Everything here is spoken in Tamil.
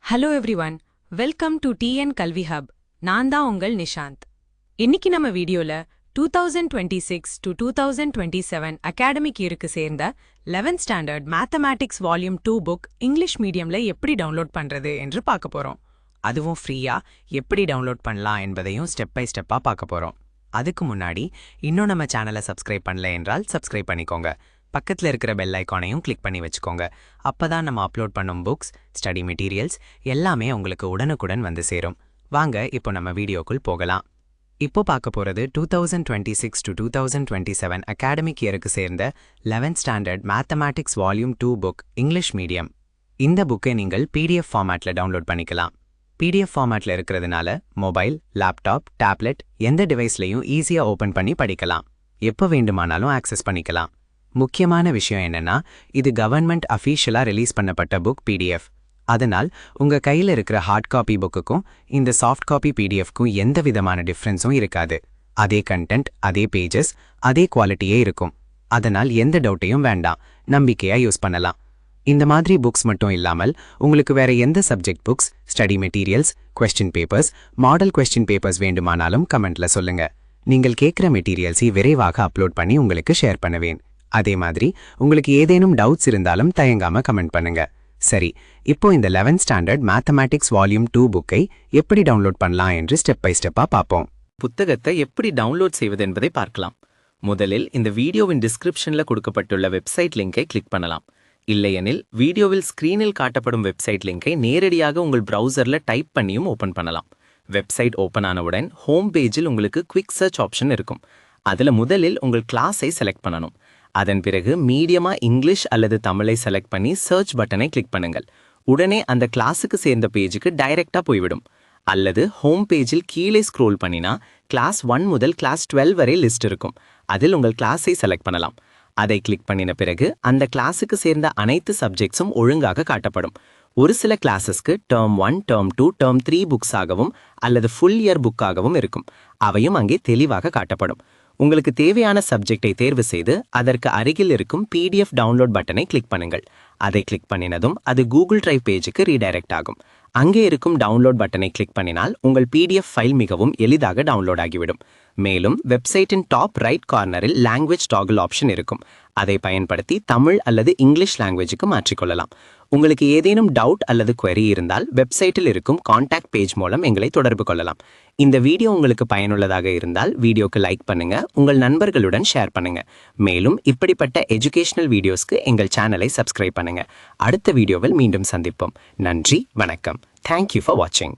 Hello everyone, welcome to TN கல்வி ஹப். நான் தான் உங்கள் நிஷாந்த். இன்னைக்கு நம்ம வீடியோல 2026 to 2027 அகாடமிக் இயருக்கு சேர்ந்த 11th standard mathematics volume 2 book English மீடியம்ல எப்படி டவுன்லோட் பண்றது என்று பார்க்க போறோம். அதுவும் ஃப்ரீயா எப்படி டவுன்லோட் பண்ணலாம் என்பதையும் ஸ்டெப் பை ஸ்டெப்பா பார்க்க போறோம். அதுக்கு முன்னாடி இன்னும் நம்ம சேனலை சப்ஸ்கிரைப் பண்ணல என்றால் சப்ஸ்கிரைப் பண்ணிக்கோங்க. பக்கத்தில் இருக்கிற பெல் ஐக்கானையும் கிளிக் பண்ணி வச்சுக்கோங்க. அப்பதான் நம்ம அப்லோட் பண்ணும் புக்ஸ், ஸ்டடி மெட்டீரியல்ஸ் எல்லாமே உங்களுக்கு உடனுக்குடன் வந்து சேரும். வாங்க இப்போ நம்ம வீடியோக்குள் போகலாம். இப்போ பார்க்க போறது 2026 to 2027 அகாடமிக் இயருக்கு சேர்ந்த 11th standard mathematics volume 2 book English medium. இந்த புக்கை நீங்கள் PDF ஃபார்மேட்ல டவுன்லோட் பண்ணிக்கலாம். PDF ஃபார்மேட்ல இருக்கிறதுனால மொபைல், லேப்டாப், டேப்லெட் எந்த டிவைஸ்லையும் ஈஸியா ஓபன் பண்ணி படிக்கலாம். எப்போ வேண்டுமானாலும் ஆக்சஸ் பண்ணிக்கலாம். முக்கியமான விஷயம் என்னன்னா, இது கவர்மெண்ட் அஃபீஷியலா ரிலீஸ் பண்ணப்பட்ட புக் PDF. அதனால் உங்க கையில் இருக்கிற ஹார்ட் காப்பி புக்குக்கும் இந்த சாஃப்ட் காப்பி PDFக்கும் எந்த விதமான டிஃப்ரென்ஸும் இருக்காது. அதே கண்டென்ட், அதே பேஜஸ், அதே குவாலிட்டியே இருக்கும். அதனால் எந்த டவுட்டையும் வேண்டாம், நம்பிக்கையா யூஸ் பண்ணலாம். இந்த மாதிரி புக்ஸ் மட்டும் இல்லாமல் உங்களுக்கு வேற எந்த subject books, study materials, question papers, model question papers வேண்டுமானாலும் கமெண்ட்ல சொல்லுங்க. நீங்கள் கேட்குற மெட்டீரியல்ஸை விரைவாக அப்லோட் பண்ணி உங்களுக்கு ஷேர் பண்ணுவேன். அதே மாதிரி உங்களுக்கு ஏதேனும் டவுட்ஸ் இருந்தாலும் தயங்காம கமெண்ட் பண்ணுங்க. சரி, இப்போ இந்த 11th ஸ்டாண்டர்ட் மேத்தமேட்டிக்ஸ் வால்யூம் 2 புக்கை எப்படி டவுன்லோட் பண்ணலாம் என்று ஸ்டெப் பை ஸ்டெப்பா பார்ப்போம். புத்தகத்தை எப்படி டவுன்லோட் செய்வது என்பதை பார்க்கலாம். முதலில் இந்த வீடியோவின் டிஸ்கிரிப்ஷன்ல கொடுக்கப்பட்டுள்ள வெப்சைட் லிங்கை கிளிக் பண்ணலாம். இல்லையெனில் வீடியோவில் ஸ்கிரீனில் காட்டப்படும் வெப்சைட் லிங்கை நேரடியாக உங்கள் பிரவுசர்ல டைப் பண்ணியும் ஓபன் பண்ணலாம். வெப்சைட் ஓபன் ஆனவுடன் ஹோம் பேஜில் உங்களுக்கு குவிக் சர்ச் ஆப்ஷன் இருக்கும். அதுல முதலில் உங்கள் கிளாஸை செலக்ட் பண்ணணும். அதன் பிறகு மீடியமா இங்கிலீஷ் அல்லது தமிழை செலக்ட் பண்ணி சர்ச் பட்டனை கிளிக் பண்ணுங்கள். உடனே அந்த கிளாஸுக்கு சேர்ந்த பேஜுக்கு டைரக்டா போய்விடும். அல்லது ஹோம் பேஜில் கீழே ஸ்க்ரோல் பண்ணினா கிளாஸ் 1 முதல் கிளாஸ் 12 வரை லிஸ்ட் இருக்கும். அதில் உங்கள் கிளாஸை செலக்ட் பண்ணலாம். அதை கிளிக் பண்ணின பிறகு அந்த கிளாஸுக்கு சேர்ந்த அனைத்து சப்ஜெக்ட்ஸும் ஒழுங்காக காட்டப்படும். ஒரு சில கிளாஸஸ்க்கு டேர்ம் 1, டேர்ம் 2, டேர்ம் 3 புக்ஸாகவும் அல்லது ஃபுல் இயர் புக்காகவும் இருக்கும். அவையும் அங்கே தெளிவாக காட்டப்படும். உங்களுக்கு தேவையான சப்ஜெக்டை தேர்வு செய்து அதற்கு அருகில் இருக்கும் PDF டவுன்லோட் பட்டனை கிளிக் பண்ணுங்கள். அதை கிளிக் பண்ணினதும் அது கூகுள் டிரைவ் பேஜுக்கு ரீடைரக்ட் ஆகும். அங்கே இருக்கும் டவுன்லோட் பட்டனை கிளிக் பண்ணினால் உங்கள் PDF ஃபைல் மிகவும் எளிதாக டவுன்லோட் ஆகிவிடும். மேலும் வெப்சைட்டின் டாப் ரைட் கார்னரில் லாங்குவேஜ் டாகிள் ஆப்ஷன் இருக்கும். அதை பயன்படுத்தி தமிழ் அல்லது இங்கிலீஷ் லாங்குவேஜுக்கு மாற்றிக்கொள்ளலாம். உங்களுக்கு ஏதேனும் டவுட் அல்லது query இருந்தால் வெப்சைட்டில் இருக்கும் கான்டாக்ட் பேஜ் மூலம் எங்களை தொடர்பு கொள்ளலாம். இந்த வீடியோ உங்களுக்கு பயனுள்ளதாக இருந்தால் வீடியோக்கு லைக் பண்ணுங்க, உங்கள் நண்பர்களுடன் ஷேர் பண்ணுங்க. மேலும் இப்படிப்பட்ட எஜுகேஷனல் வீடியோஸ்க்கு எங்கள் சேனலை சப்ஸ்கிரைப் பண்ணுங்க. அடுத்த வீடியோவில் மீண்டும் சந்திப்போம். நன்றி, வணக்கம். Thank you for watching.